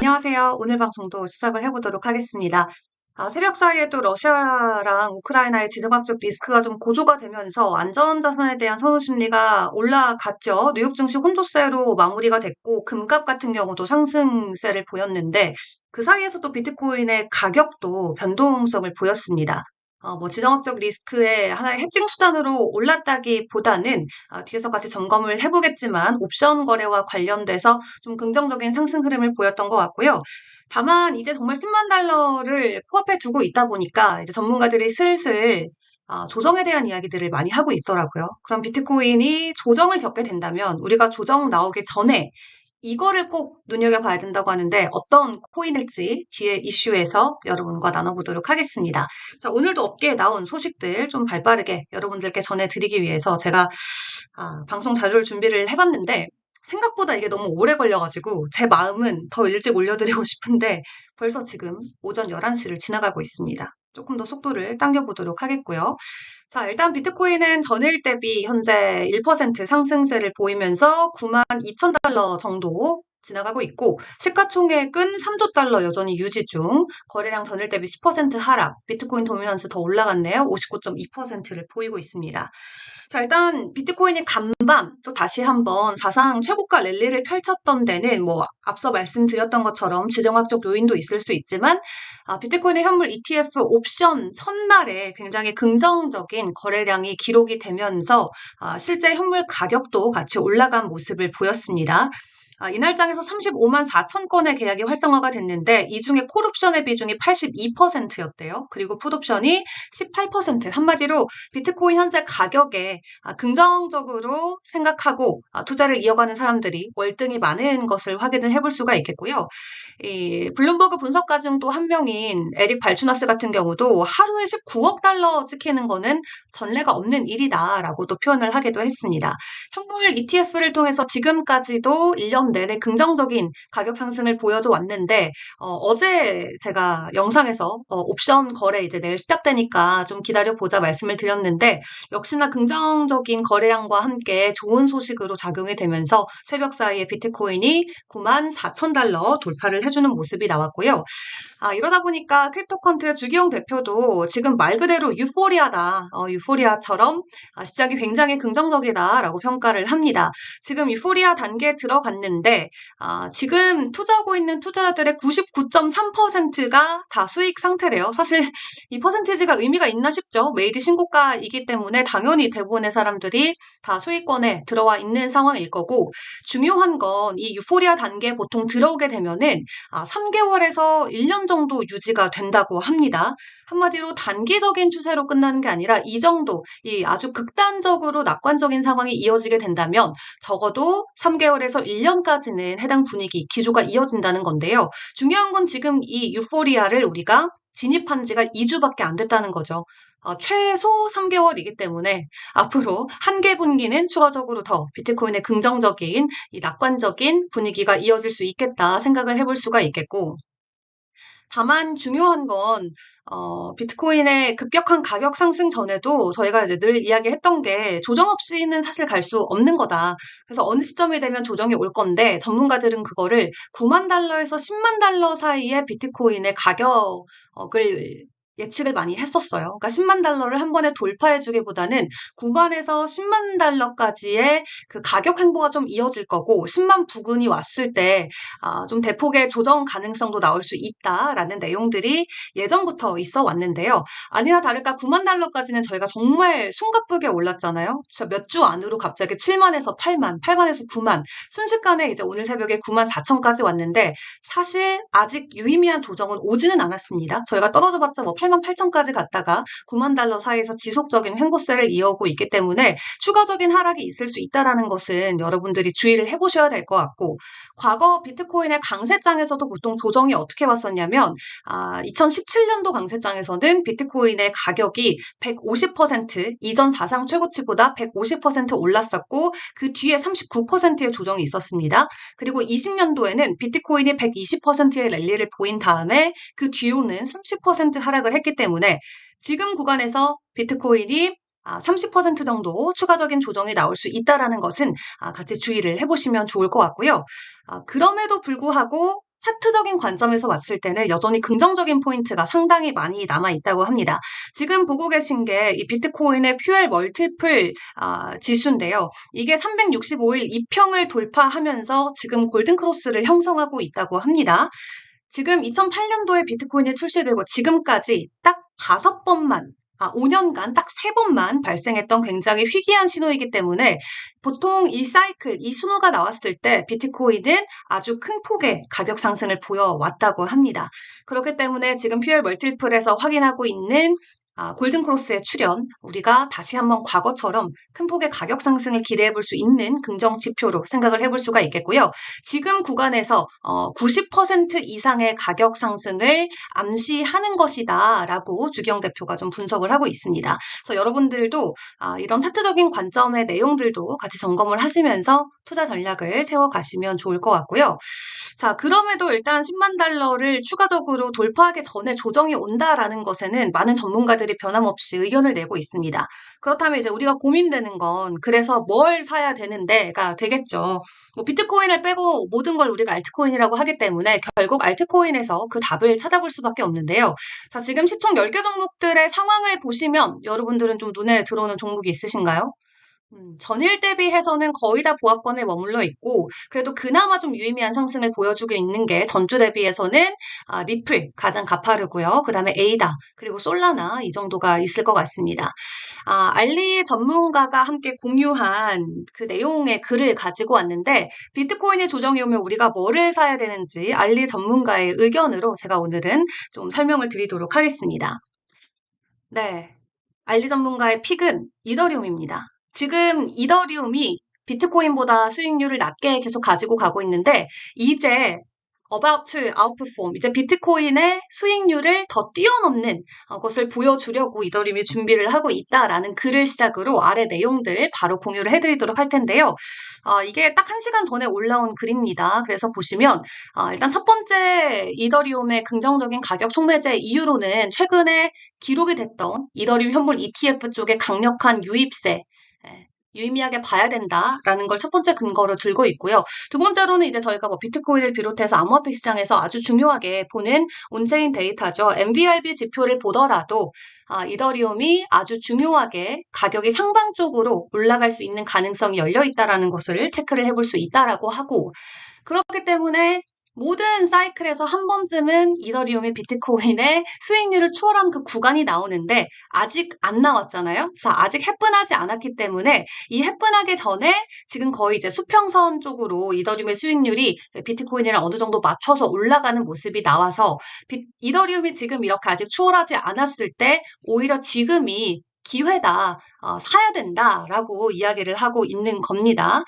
안녕하세요. 오늘 방송도 시작을 해보도록 하겠습니다. 새벽 사이에 또 러시아랑 우크라이나의 지정학적 리스크가 좀 고조가 되면서 안전자산에 대한 선호 심리가 올라갔죠. 뉴욕 증시 혼조세로 마무리가 됐고 금값 같은 경우도 상승세를 보였는데 그 사이에서 또 비트코인의 가격도 변동성을 보였습니다. 지정학적 리스크의 하나의 해칭 수단으로 올랐다기보다는 뒤에서 같이 점검을 해보겠지만 옵션 거래와 관련돼서 좀 긍정적인 상승 흐름을 보였던 것 같고요. 다만 이제 정말 10만 달러를 코앞에 두고 있다 보니까 이제 전문가들이 슬슬 조정에 대한 이야기들을 많이 하고 있더라고요. 그럼 비트코인이 조정을 겪게 된다면 우리가 조정 나오기 전에 이거를 꼭 눈여겨봐야 된다고 하는데 어떤 코인일지 뒤에 이슈에서 여러분과 나눠보도록 하겠습니다. 자, 오늘도 업계에 나온 소식들 좀 발빠르게 여러분들께 전해드리기 위해서 제가 방송 자료를 준비를 해봤는데 생각보다 이게 너무 오래 걸려가지고 제 마음은 더 일찍 올려드리고 싶은데 벌써 지금 오전 11시를 지나가고 있습니다. 조금 더 속도를 당겨보도록 하겠고요. 자, 일단 비트코인은 전일 대비 현재 1% 상승세를 보이면서 9만 2천 달러 정도 지나가고 있고 시가총액은 3조 달러 여전히 유지 중, 거래량 전일 대비 10% 하락, 비트코인 도미넌스 더 올라갔네요. 59.2%를 보이고 있습니다. 자, 일단 비트코인이 간밤 또 다시 한번 사상 최고가 랠리를 펼쳤던 데는 앞서 말씀드렸던 것처럼 지정학적 요인도 있을 수 있지만 비트코인의 현물 ETF 옵션 첫날에 굉장히 긍정적인 거래량이 기록이 되면서 실제 현물 가격도 같이 올라간 모습을 보였습니다. 이날장에서 35만 4천 건의 계약이 활성화가 됐는데 이 중에 콜옵션의 비중이 82%였대요. 그리고 풋옵션이 18%. 한마디로 비트코인 현재 가격에 긍정적으로 생각하고 투자를 이어가는 사람들이 월등히 많은 것을 확인을 해볼 수가 있겠고요. 이 블룸버그 분석가 중 또 한 명인 에릭 발추나스 같은 경우도 하루에 19억 달러 찍히는 거는 전례가 없는 일이다라고 또 표현을 하기도 했습니다. 현물 ETF를 통해서 지금까지도 1년 내내 긍정적인 가격 상승을 보여줘 왔는데 어제 제가 영상에서 옵션 거래 이제 내일 시작되니까 좀 기다려보자 말씀을 드렸는데 역시나 긍정적인 거래량과 함께 좋은 소식으로 작용이 되면서 새벽 사이에 비트코인이 9만 4천 달러 돌파를 해주는 모습이 나왔고요. 이러다 보니까 크립토컨트의 주기용 대표도 지금 말 그대로 유포리아다. 유포리아처럼 시작이 굉장히 긍정적이다라고 평가를 합니다. 지금 유포리아 단계에 들어갔는데 지금 투자하고 있는 투자자들의 99.3%가 다 수익 상태래요. 사실 이 퍼센티지가 의미가 있나 싶죠. 매일이 신고가이기 때문에 당연히 대부분의 사람들이 다 수익권에 들어와 있는 상황일 거고, 중요한 건 이 유포리아 단계에 보통 들어오게 되면은 3개월에서 1년 정도 유지가 된다고 합니다. 한마디로 단기적인 추세로 끝나는 게 아니라 이 정도, 이 아주 극단적으로 낙관적인 상황이 이어지게 된다면 적어도 3개월에서 1년까지는 해당 분위기, 기조가 이어진다는 건데요. 중요한 건 지금 이 유포리아를 우리가 진입한 지가 2주밖에 안 됐다는 거죠. 최소 3개월이기 때문에 앞으로 한 개 분기는 추가적으로 더 비트코인의 긍정적인 이 낙관적인 분위기가 이어질 수 있겠다 생각을 해볼 수가 있겠고, 다만 중요한 건 비트코인의 급격한 가격 상승 전에도 저희가 이제 늘 이야기했던 게 조정 없이는 사실 갈 수 없는 거다. 그래서 어느 시점이 되면 조정이 올 건데 전문가들은 그거를 9만 달러에서 10만 달러 사이에 비트코인의 가격을 예측을 많이 했었어요. 그러니까 10만 달러를 한 번에 돌파해주기보다는 9만에서 10만 달러까지의 그 가격 행보가 좀 이어질 거고 10만 부근이 왔을 때 좀 대폭의 조정 가능성도 나올 수 있다라는 내용들이 예전부터 있어 왔는데요. 아니나 다를까 9만 달러까지는 저희가 정말 숨가쁘게 올랐잖아요. 몇 주 안으로 갑자기 7만에서 8만, 8만에서 9만, 순식간에 이제 오늘 새벽에 9만 4천까지 왔는데 사실 아직 유의미한 조정은 오지는 않았습니다. 저희가 떨어져봤자 8만 8천까지 갔다가 9만 달러 사이에서 지속적인 횡보세를 이어오고 있기 때문에 추가적인 하락이 있을 수 있다는 것은 여러분들이 주의를 해보셔야 될 것 같고, 과거 비트코인의 강세장에서도 보통 조정이 어떻게 왔었냐면 2017년도 강세장에서는 비트코인의 가격이 150% 이전 사상 최고치보다 150% 올랐었고 그 뒤에 39%의 조정이 있었습니다. 그리고 20년도에는 비트코인이 120%의 랠리를 보인 다음에 그 뒤로는 30% 하락을 했기 때문에 지금 구간에서 비트코인이 30% 정도 추가적인 조정이 나올 수 있다는 것은 같이 주의를 해보시면 좋을 것 같고요. 그럼에도 불구하고 차트적인 관점에서 봤을 때는 여전히 긍정적인 포인트가 상당히 많이 남아있다고 합니다. 지금 보고 계신 게 이 비트코인의 퓨엘 멀티플 지수인데요. 이게 365일 2평을 돌파하면서 지금 골든크로스를 형성하고 있다고 합니다. 지금 2008년도에 비트코인이 출시되고 지금까지 딱 5번만 5년간 딱 3번만 발생했던 굉장히 희귀한 신호이기 때문에 보통 이 사이클, 이 신호가 나왔을 때 비트코인은 아주 큰 폭의 가격 상승을 보여왔다고 합니다. 그렇기 때문에 지금 퓨엘 멀티플에서 확인하고 있는 골든크로스의 출현, 우리가 다시 한번 과거처럼 큰 폭의 가격 상승을 기대해 볼 수 있는 긍정 지표로 생각을 해볼 수가 있겠고요. 지금 구간에서 90% 이상의 가격 상승을 암시하는 것이다라고 주기영 대표가 좀 분석을 하고 있습니다. 그래서 여러분들도 이런 차트적인 관점의 내용들도 같이 점검을 하시면서 투자 전략을 세워가시면 좋을 것 같고요. 자, 그럼에도 일단 10만 달러를 추가적으로 돌파하기 전에 조정이 온다라는 것에는 많은 전문가들이 변함없이 의견을 내고 있습니다. 그렇다면 이제 우리가 고민되는 건 그래서 뭘 사야 되는데가 되겠죠. 뭐 비트코인을 빼고 모든 걸 우리가 알트코인이라고 하기 때문에 결국 알트코인에서 그 답을 찾아볼 수밖에 없는데요. 자, 지금 시총 10개 종목들의 상황을 보시면 여러분들은 좀 눈에 들어오는 종목이 있으신가요? 전일 대비해서는 거의 다 보합권에 머물러 있고 그래도 그나마 좀 유의미한 상승을 보여주고 있는 게 전주 대비해서는 리플 가장 가파르고요. 그 다음에 에이다 그리고 솔라나 이 정도가 있을 것 같습니다. 알리 전문가가 함께 공유한 그 내용의 글을 가지고 왔는데 비트코인의 조정이 오면 우리가 뭐를 사야 되는지 알리 전문가의 의견으로 제가 오늘은 좀 설명을 드리도록 하겠습니다. 네. 알리 전문가의 픽은 이더리움입니다. 지금 이더리움이 비트코인보다 수익률을 낮게 계속 가지고 가고 있는데 이제 about to outperform, 이제 비트코인의 수익률을 더 뛰어넘는 것을 보여주려고 이더리움이 준비를 하고 있다라는 글을 시작으로 아래 내용들 바로 공유를 해드리도록 할 텐데요. 이게 딱 1시간 전에 올라온 글입니다. 그래서 보시면 일단 첫 번째 이더리움의 긍정적인 가격 촉매제 이유로는 최근에 기록이 됐던 이더리움 현물 ETF 쪽의 강력한 유입세, 유의미하게 봐야 된다라는 걸 첫 번째 근거로 들고 있고요. 두 번째로는 이제 저희가 뭐 비트코인을 비롯해서 암호화폐 시장에서 아주 중요하게 보는 온체인 데이터죠. MBRB 지표를 보더라도 이더리움이 아주 중요하게 가격이 상방 쪽으로 올라갈 수 있는 가능성이 열려 있다라는 것을 체크를 해볼 수 있다라고 하고 그렇기 때문에 모든 사이클에서 한 번쯤은 이더리움이 비트코인의 수익률을 추월한 그 구간이 나오는데 아직 안 나왔잖아요. 그래서 아직 해분하지 않았기 때문에 이 해분하기 전에 지금 거의 이제 수평선 쪽으로 이더리움의 수익률이 비트코인이랑 어느 정도 맞춰서 올라가는 모습이 나와서 이더리움이 지금 이렇게 아직 추월하지 않았을 때 오히려 지금이 기회다, 사야 된다라고 이야기를 하고 있는 겁니다.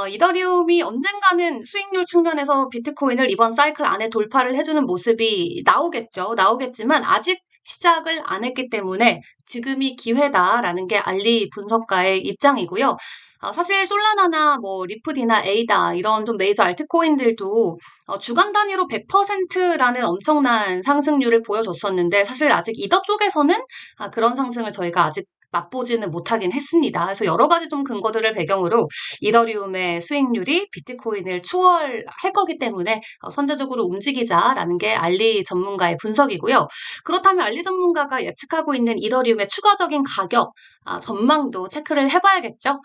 이더리움이 언젠가는 수익률 측면에서 비트코인을 이번 사이클 안에 돌파를 해주는 모습이 나오겠죠. 나오겠지만 아직 시작을 안 했기 때문에 지금이 기회다라는 게 알리 분석가의 입장이고요. 사실 솔라나나 뭐 리플이나 에이다 이런 좀 메이저 알트코인들도 주간 단위로 100%라는 엄청난 상승률을 보여줬었는데 사실 아직 이더 쪽에서는 그런 상승을 저희가 아직 맛보지는 못하긴 했습니다. 그래서 여러 가지 좀 근거들을 배경으로 이더리움의 수익률이 비트코인을 추월할 거기 때문에 선제적으로 움직이자라는 게 알리 전문가의 분석이고요. 그렇다면 알리 전문가가 예측하고 있는 이더리움의 추가적인 가격 전망도 체크를 해봐야겠죠.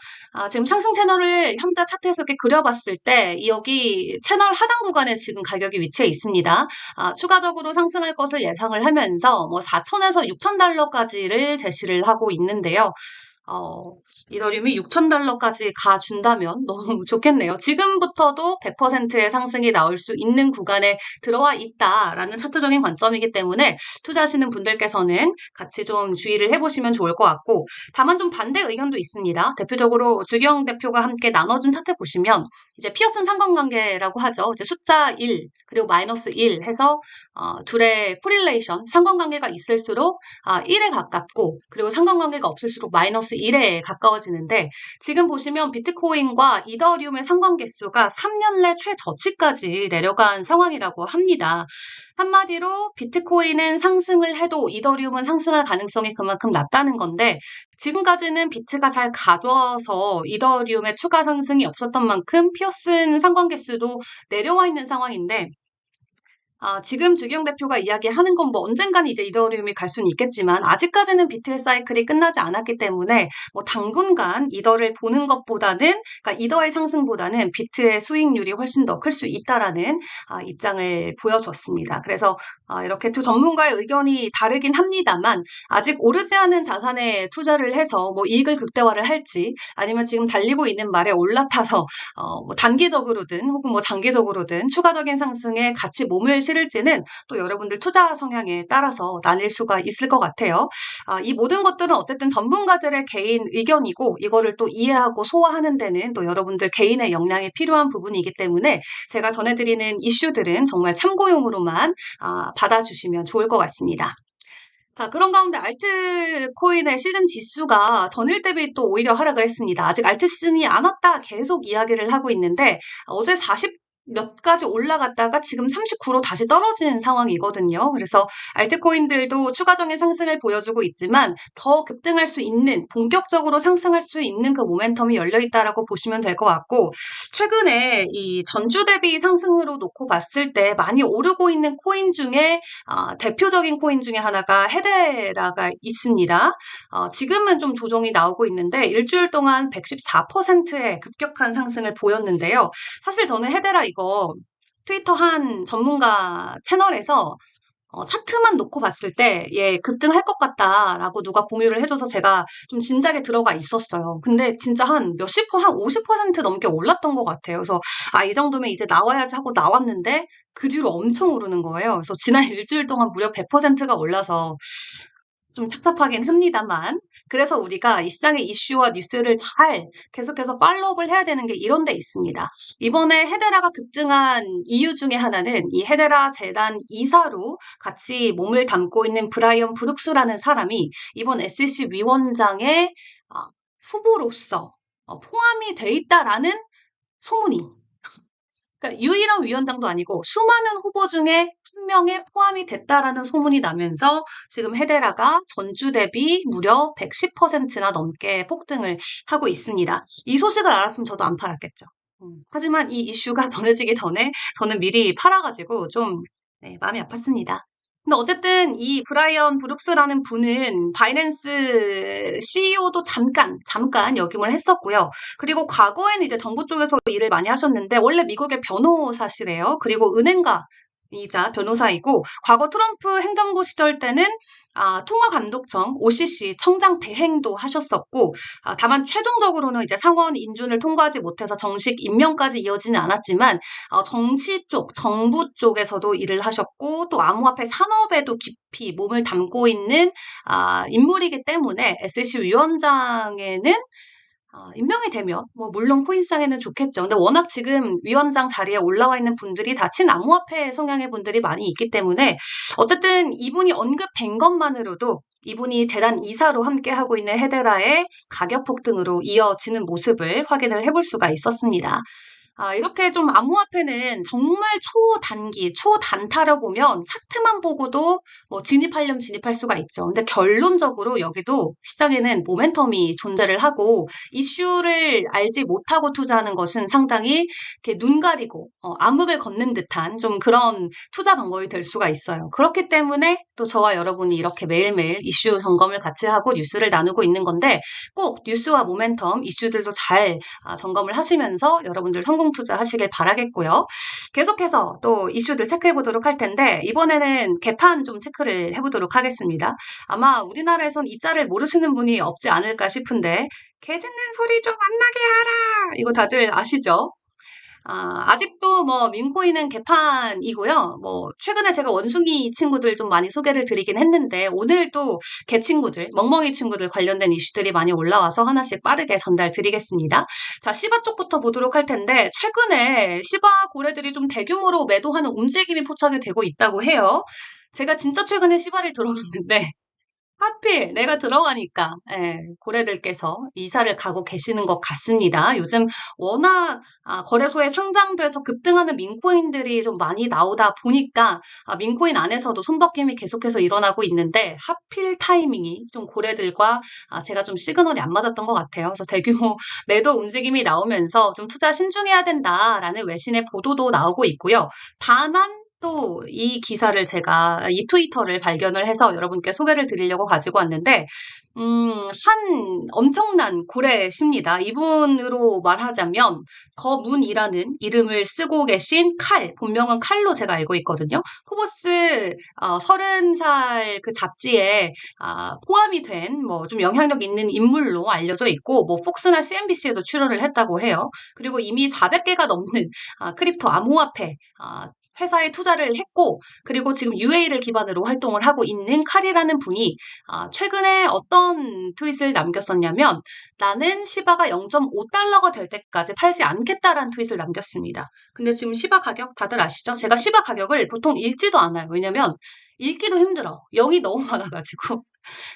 지금 상승 채널을 현재 차트에서 이렇게 그려봤을 때 여기 채널 하단 구간에 지금 가격이 위치해 있습니다. 추가적으로 상승할 것을 예상을 하면서 뭐 4,000에서 6,000달러까지를 제시를 하고 있는데요. 이더리움이 6,000달러까지 가준다면 너무 좋겠네요. 지금부터도 100%의 상승이 나올 수 있는 구간에 들어와 있다라는 차트적인 관점이기 때문에 투자하시는 분들께서는 같이 좀 주의를 해보시면 좋을 것 같고 다만 좀 반대 의견도 있습니다. 대표적으로 주경 대표가 함께 나눠준 차트 보시면 이제 피어슨 상관관계라고 하죠. 이제 숫자 1 그리고 마이너스 1 해서 둘의 코릴레이션 상관관계가 있을수록 1에 가깝고 그리고 상관관계가 없을수록 마이너스 1에 가까워지는데 지금 보시면 비트코인과 이더리움의 상관계수가 3년 내 최저치까지 내려간 상황이라고 합니다. 한마디로 비트코인은 상승을 해도 이더리움은 상승할 가능성이 그만큼 낮다는 건데 지금까지는 비트가 잘 가져와서 이더리움의 추가 상승이 없었던 만큼 피어슨 상관계수도 내려와 있는 상황인데 지금 주기영 대표가 이야기하는 건 뭐 언젠가는 이제 이더리움이 갈 수는 있겠지만 아직까지는 비트의 사이클이 끝나지 않았기 때문에 뭐 당분간 이더를 보는 것보다는 그러니까 이더의 상승보다는 비트의 수익률이 훨씬 더 클 수 있다라는 입장을 보여줬습니다. 그래서 이렇게 두 전문가의 의견이 다르긴 합니다만 아직 오르지 않은 자산에 투자를 해서 뭐 이익을 극대화를 할지 아니면 지금 달리고 있는 말에 올라타서 뭐 단기적으로든 혹은 뭐 장기적으로든 추가적인 상승에 같이 몸을 실을지는 또 여러분들 투자 성향에 따라서 나뉠 수가 있을 것 같아요. 이 모든 것들은 어쨌든 전문가들의 개인 의견이고 이거를 또 이해하고 소화하는 데는 또 여러분들 개인의 역량이 필요한 부분이기 때문에 제가 전해드리는 이슈들은 정말 참고용으로만 받아주시면 좋을 것 같습니다. 자, 그런 가운데 알트코인의 시즌 지수가 전일 대비 또 오히려 하락을 했습니다. 아직 알트 시즌이 안 왔다 계속 이야기를 하고 있는데 어제 40 몇 가지 올라갔다가 지금 39로 다시 떨어지는 상황이거든요. 그래서 알트코인들도 추가적인 상승을 보여주고 있지만 더 급등할 수 있는, 본격적으로 상승할 수 있는 그 모멘텀이 열려 있다라고 보시면 될 것 같고, 최근에 이 전주 대비 상승으로 놓고 봤을 때 많이 오르고 있는 코인 중에 대표적인 코인 중에 하나가 헤데라가 있습니다. 지금은 좀 조정이 나오고 있는데 일주일 동안 114%의 급격한 상승을 보였는데요. 사실 저는 헤데라 이거 트위터 한 전문가 채널에서 차트만 놓고 봤을 때, 급등할 것 같다라고 누가 공유를 해줘서 제가 좀 진작에 들어가 있었어요. 근데 진짜 한 한 50% 넘게 올랐던 것 같아요. 그래서, 이 정도면 이제 나와야지 하고 나왔는데, 그 뒤로 엄청 오르는 거예요. 그래서 지난 일주일 동안 무려 100%가 올라서, 좀 착잡하긴 합니다만 그래서 우리가 이 시장의 이슈와 뉴스를 잘 계속해서 팔로우를 해야 되는 게 이런 데 있습니다. 이번에 헤데라가 급등한 이유 중에 하나는 이 헤데라 재단 이사로 같이 몸을 담고 있는 브라이언 브룩스라는 사람이 이번 SEC 위원장의 후보로서 포함이 돼 있다라는 소문이 그러니까 유일한 위원장도 아니고 수많은 후보 중에 한 명에 포함이 됐다라는 소문이 나면서 지금 헤데라가 전주 대비 무려 110%나 넘게 폭등을 하고 있습니다. 이 소식을 알았으면 저도 안 팔았겠죠. 하지만 이 이슈가 전해지기 전에 저는 미리 팔아가지고 좀 마음이 아팠습니다. 근데 어쨌든 이 브라이언 브룩스라는 분은 바이낸스 CEO도 잠깐 역임을 했었고요. 그리고 과거에는 이제 정부 쪽에서 일을 많이 하셨는데 원래 미국의 변호사시래요. 그리고 은행가이자 변호사이고 과거 트럼프 행정부 시절 때는 통화감독청 OCC 청장 대행도 하셨었고 다만 최종적으로는 이제 상원 인준을 통과하지 못해서 정식 임명까지 이어지는 않았지만 정치 쪽, 정부 쪽에서도 일을 하셨고 또 암호화폐 산업에도 깊이 몸을 담고 있는 인물이기 때문에 SEC 위원장에는 임명이 되면 뭐 물론 코인 시장에는 좋겠죠. 근데 워낙 지금 위원장 자리에 올라와 있는 분들이 다 친암호화폐 성향의 분들이 많이 있기 때문에 어쨌든 이분이 언급된 것만으로도 이분이 재단 이사로 함께하고 있는 헤데라의 가격 폭등으로 이어지는 모습을 확인을 해볼 수가 있었습니다. 이렇게 좀 암호화폐는 정말 초단기, 초단타려 보면 차트만 보고도 뭐 진입하려면 진입할 수가 있죠. 근데 결론적으로 여기도 시장에는 모멘텀이 존재를 하고 이슈를 알지 못하고 투자하는 것은 상당히 이렇게 눈 가리고 암흑을 걷는 듯한 좀 그런 투자 방법이 될 수가 있어요. 그렇기 때문에 또 저와 여러분이 이렇게 매일매일 이슈 점검을 같이 하고 뉴스를 나누고 있는 건데 꼭 뉴스와 모멘텀, 이슈들도 잘 점검을 하시면서 여러분들 성공 투자하시길 바라겠고요. 계속해서 또 이슈들 체크해 보도록 할 텐데 이번에는 개판 좀 체크를 해보도록 하겠습니다. 아마 우리나라에선 이 짤을 모르시는 분이 없지 않을까 싶은데 개 짖는 소리 좀 안 나게 하라 이거 다들 아시죠? 아직도 뭐 민코인은 개판이고요. 뭐 최근에 제가 원숭이 친구들 좀 많이 소개를 드리긴 했는데 오늘 또 개 친구들, 멍멍이 친구들 관련된 이슈들이 많이 올라와서 하나씩 빠르게 전달 드리겠습니다. 자, 시바 쪽부터 보도록 할 텐데 최근에 시바 고래들이 좀 대규모로 매도하는 움직임이 포착이 되고 있다고 해요. 제가 진짜 최근에 시바를 들어줬는데 하필 내가 들어가니까 고래들께서 이사를 가고 계시는 것 같습니다. 요즘 워낙 거래소에 상장돼서 급등하는 민코인들이 좀 많이 나오다 보니까 민코인 안에서도 손바뀜이 계속해서 일어나고 있는데 하필 타이밍이 좀 고래들과 제가 좀 시그널이 안 맞았던 것 같아요. 그래서 대규모 매도 움직임이 나오면서 좀 투자 신중해야 된다라는 외신의 보도도 나오고 있고요. 다만 또 이 기사를 제가 이 트위터를 발견을 해서 여러분께 소개를 드리려고 가지고 왔는데 한 엄청난 고래십니다. 이분으로 말하자면 더문이라는 이름을 쓰고 계신 본명은 칼로 제가 알고 있거든요. 포브스 30살 그 잡지에 포함이 된 뭐 좀 영향력 있는 인물로 알려져 있고 뭐 폭스나 CNBC에도 출연을 했다고 해요. 그리고 이미 400개가 넘는 크립토 암호화폐 회사에 투자를 했고 그리고 지금 UA를 기반으로 활동을 하고 있는 칼이라는 분이 최근에 어떤 트윗을 남겼었냐면 나는 시바가 0.5달러가 될 때까지 팔지 않겠다라는 트윗을 남겼습니다. 근데 지금 시바 가격 다들 아시죠? 제가 시바 가격을 보통 읽지도 않아요. 왜냐면 읽기도 힘들어. 0이 너무 많아가지고.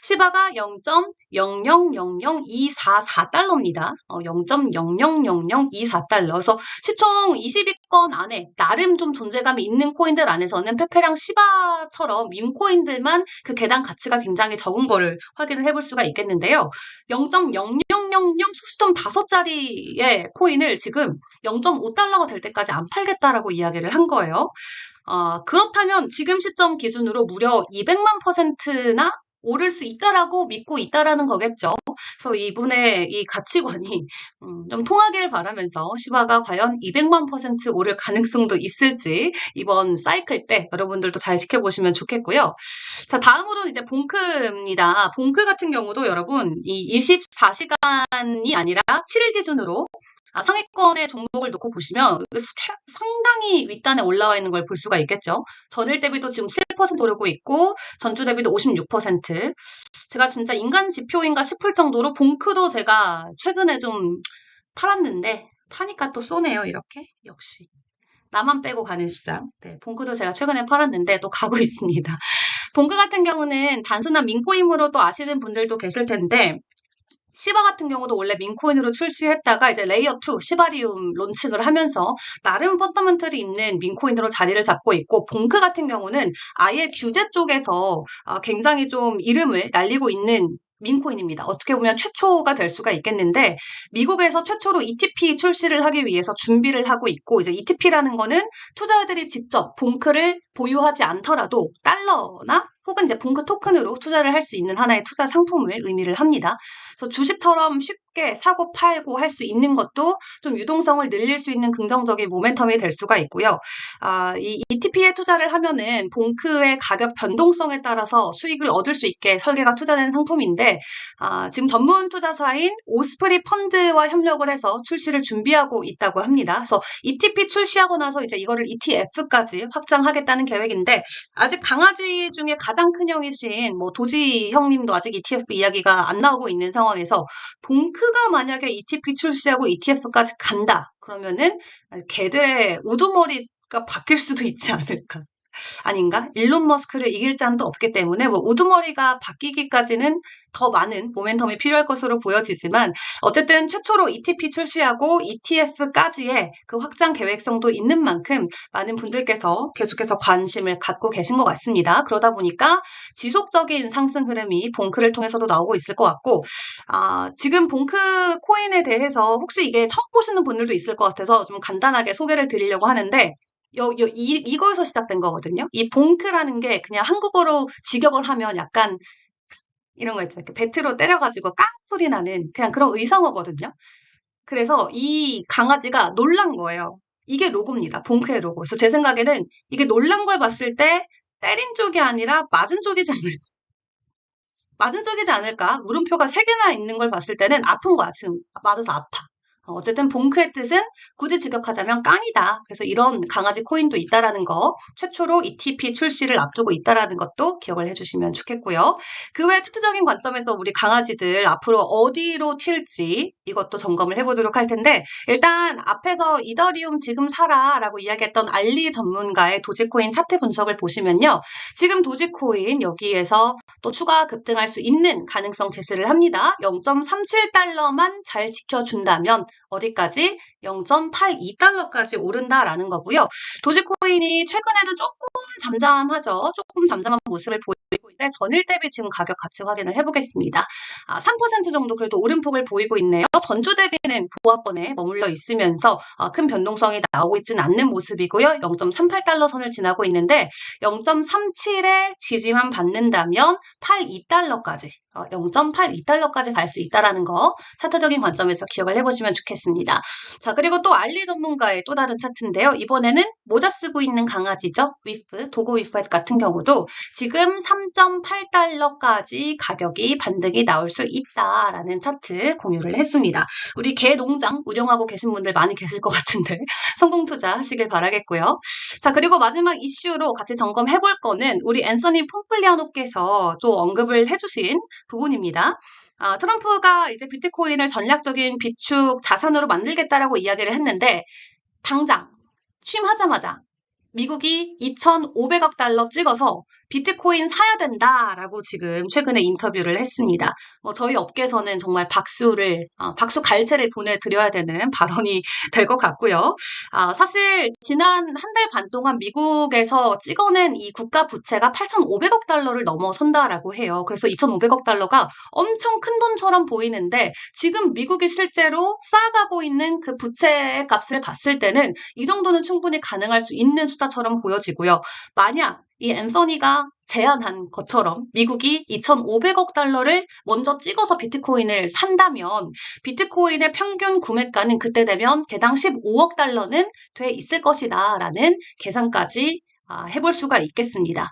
시바가 0.0000244달러입니다. 0.0000244달러. 그래서 시총 20위권 안에 나름 좀 존재감이 있는 코인들 안에서는 페페랑 시바처럼 밈코인들만 그 계단 가치가 굉장히 적은 거를 확인을 해볼 수가 있겠는데요. 0.0000 소수점 5자리의 코인을 지금 0.5달러가 될 때까지 안 팔겠다라고 이야기를 한 거예요. 그렇다면 지금 시점 기준으로 무려 200만%나 오를 수 있다라고 믿고 있다라는 거겠죠. 그래서 이분의 이 가치관이 좀 통하길 바라면서 시바가 과연 200만% 오를 가능성도 있을지 이번 사이클 때 여러분들도 잘 지켜보시면 좋겠고요. 자, 다음으로는 이제 봉크입니다. 봉크 같은 경우도 여러분 이 24시간이 아니라 7일 기준으로 상위권의 종목을 놓고 보시면 상당히 윗단에 올라와 있는 걸 볼 수가 있겠죠. 전일 대비도 지금 7% 오르고 있고 전주 대비도 56%. 제가 진짜 인간 지표인가 싶을 정도로 봉크도 제가 최근에 좀 팔았는데 파니까 또 쏘네요. 이렇게 역시. 나만 빼고 가는 시장. 네, 봉크도 제가 최근에 팔았는데 또 가고 있습니다. 봉크 같은 경우는 단순한 민코인으로 또 아시는 분들도 계실 텐데 시바 같은 경우도 원래 민코인으로 출시했다가 이제 레이어 2 시바리움 론칭을 하면서 나름 펀더멘털이 있는 민코인으로 자리를 잡고 있고 봉크 같은 경우는 아예 규제 쪽에서 굉장히 좀 이름을 날리고 있는 민코인입니다. 어떻게 보면 최초가 될 수가 있겠는데 미국에서 최초로 ETP 출시를 하기 위해서 준비를 하고 있고 이제 ETP라는 거는 투자자들이 직접 봉크를 보유하지 않더라도 달러나 혹은 이제 봉크 토큰으로 투자를 할 수 있는 하나의 투자 상품을 의미를 합니다. 그래서 주식처럼 쉽게 사고 팔고 할 수 있는 것도 좀 유동성을 늘릴 수 있는 긍정적인 모멘텀이 될 수가 있고요. 이 ETP에 투자를 하면은 봉크의 가격 변동성에 따라서 수익을 얻을 수 있게 설계가 투자된 상품인데 지금 전문 투자사인 오스프리 펀드와 협력을 해서 출시를 준비하고 있다고 합니다. 그래서 ETP 출시하고 나서 이제 이거를 ETF까지 확장하겠다는 계획인데 아직 강아지 중에 가장 큰 형이신 뭐 도지 형님도 아직 ETF 이야기가 안 나오고 있는 상황에서 봉크가 만약에 ETP 출시하고 ETF까지 간다. 그러면은 걔들의 우두머리가 바뀔 수도 있지 않을까. 아닌가? 일론 머스크를 이길 잔도 없기 때문에 뭐 우두머리가 바뀌기까지는 더 많은 모멘텀이 필요할 것으로 보여지지만 어쨌든 최초로 ETP 출시하고 ETF까지의 그 확장 계획성도 있는 만큼 많은 분들께서 계속해서 관심을 갖고 계신 것 같습니다. 그러다 보니까 지속적인 상승 흐름이 봉크를 통해서도 나오고 있을 것 같고 지금 봉크 코인에 대해서 혹시 이게 처음 보시는 분들도 있을 것 같아서 좀 간단하게 소개를 드리려고 하는데 이거에서 시작된 거거든요. 이 봉크라는 게 그냥 한국어로 직역을 하면 약간 이런 거 있죠. 이렇게 배트로 때려가지고 깡 소리 나는 그냥 그런 의성어거든요. 그래서 이 강아지가 놀란 거예요. 이게 로고입니다. 봉크의 로고. 그래서 제 생각에는 이게 놀란 걸 봤을 때 때린 쪽이 아니라 맞은 쪽이지 않을까. 맞은 쪽이지 않을까? 물음표가 3개나 있는 걸 봤을 때는 아픈 거야. 지금 맞아서 아파. 어쨌든 봉크의 뜻은 굳이 직역하자면 깡이다. 그래서 이런 강아지 코인도 있다라는 거, 최초로 ETP 출시를 앞두고 있다라는 것도 기억을 해주시면 좋겠고요. 그 외 특수적인 관점에서 우리 강아지들 앞으로 어디로 튈지 이것도 점검을 해보도록 할 텐데 일단 앞에서 이더리움 지금 사라라고 이야기했던 알리 전문가의 도지코인 차트 분석을 보시면요. 지금 도지코인 여기에서 또 추가 급등할 수 있는 가능성 제시를 합니다. 0.37달러만 잘 지켜준다면 어디까지? 0.82달러까지 오른다라는 거고요. 도지코인이 최근에는 조금 잠잠하죠. 조금 잠잠한 모습을 보이고 있는데 전일 대비 지금 가격 같이 확인을 해보겠습니다. 3% 정도 그래도 오름폭을 보이고 있네요. 전주 대비는 보합권에 머물러 있으면서 큰 변동성이 나오고 있지는 않는 모습이고요. 0.38달러 선을 지나고 있는데 0.37의 지지만 받는다면 82달러까지 0.82달러까지 갈 수 있다는 거 차트적인 관점에서 기억을 해보시면 좋겠습니다. 자, 그리고 또 알리 전문가의 또 다른 차트인데요. 이번에는 모자 쓰고 있는 강아지죠. 위프, 도고 위프 같은 경우도 지금 3.8달러까지 가격이 반등이 나올 수 있다라는 차트 공유를 했습니다. 우리 개 농장 운영하고 계신 분들 많이 계실 것 같은데 성공 투자 하시길 바라겠고요. 자, 그리고 마지막 이슈로 같이 점검해 볼 거는 우리 앤서니 폼플리아노께서 또 언급을 해주신 부분입니다. 트럼프가 이제 비트코인을 전략적인 비축 자산으로 만들겠다라고 이야기를 했는데 당장 취임하자마자 미국이 2,500억 달러 찍어서 비트코인 사야 된다라고 지금 최근에 인터뷰를 했습니다. 저희 업계에서는 정말 박수 갈채를 보내드려야 되는 발언이 될 것 같고요. 사실 지난 한 달 반 동안 미국에서 찍어낸 이 국가 부채가 8,500억 달러를 넘어선다라고 해요. 그래서 2,500억 달러가 엄청 큰 돈처럼 보이는데 지금 미국이 실제로 쌓아가고 있는 그 부채 값을 봤을 때는 이 정도는 충분히 가능할 수 있는 숫자처럼 보여지고요. 만약 이 앤서니가 제안한 것처럼 미국이 2,500억 달러를 먼저 찍어서 비트코인을 산다면 비트코인의 평균 구매가는 그때 되면 개당 15억 달러는 돼 있을 것이다 라는 계산까지 해볼 수가 있겠습니다.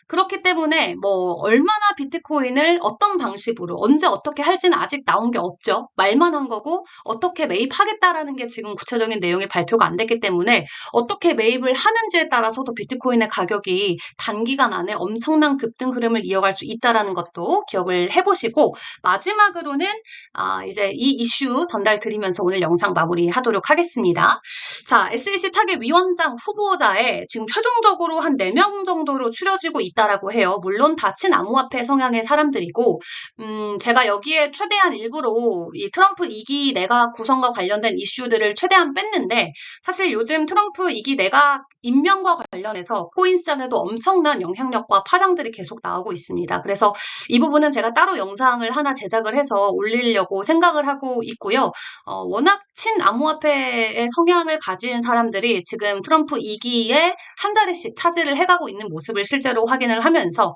그렇기 때문에 얼마나 비트코인을 어떤 방식으로 언제 어떻게 할지는 아직 나온 게 없죠. 말만 한 거고 어떻게 매입하겠다라는 게 지금 구체적인 내용이 발표가 안 됐기 때문에 어떻게 매입을 하는지에 따라서도 비트코인의 가격이 단기간 안에 엄청난 급등 흐름을 이어갈 수 있다는 것도 기억을 해보시고 마지막으로는 이제 이 이슈 전달 드리면서 오늘 영상 마무리하도록 하겠습니다. 자, SEC 차기위원장 후보자에 지금 최종적으로 한 4명 정도로 추려지고 있다라고 해요. 물론 다 친암호화폐 성향의 사람들이고 제가 여기에 최대한 일부러 이 트럼프 2기 내각 구성과 관련된 이슈들을 최대한 뺐는데 사실 요즘 트럼프 2기 내각 임명과 관련해서 코인 시장에도 엄청난 영향력과 파장들이 계속 나오고 있습니다. 그래서 이 부분은 제가 따로 영상을 하나 제작을 해서 올리려고 생각을 하고 있고요. 워낙 친암호화폐의 성향을 가진 사람들이 지금 트럼프 2기에 한 자리씩 차지를 해가고 있는 모습을 실제로 확인을 하면서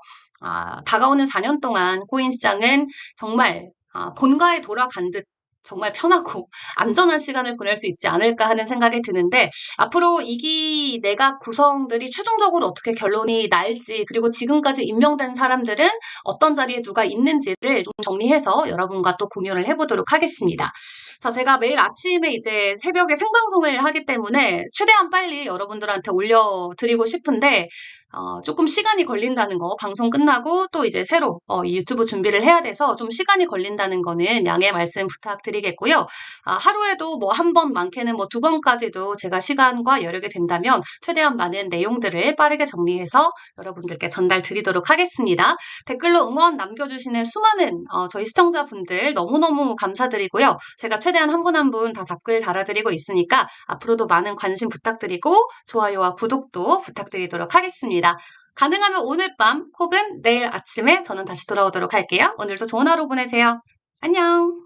다가오는 4년 동안 코인 시장은 정말 본가에 돌아간 듯 정말 편하고 안전한 시간을 보낼 수 있지 않을까 하는 생각이 드는데 앞으로 2기 내각 구성들이 최종적으로 어떻게 결론이 날지 그리고 지금까지 임명된 사람들은 어떤 자리에 누가 있는지를 좀 정리해서 여러분과 또 공유를 해보도록 하겠습니다. 자, 제가 매일 아침에 이제 새벽에 생방송을 하기 때문에 최대한 빨리 여러분들한테 올려드리고 싶은데 조금 시간이 걸린다는 거 방송 끝나고 또 이제 새로 이 유튜브 준비를 해야 돼서 좀 시간이 걸린다는 거는 양해 말씀 부탁드리겠고요. 하루에도 한 번 많게는 2번까지도 제가 시간과 여력이 된다면 최대한 많은 내용들을 빠르게 정리해서 여러분들께 전달 드리도록 하겠습니다. 댓글로 응원 남겨주시는 수많은 저희 시청자분들 너무너무 감사드리고요. 제가 최대한 한 분 한 분 다 댓글 달아드리고 있으니까 앞으로도 많은 관심 부탁드리고 좋아요와 구독도 부탁드리도록 하겠습니다. 가능하면 오늘 밤 혹은 내일 아침에 저는 다시 돌아오도록 할게요. 오늘도 좋은 하루 보내세요. 안녕!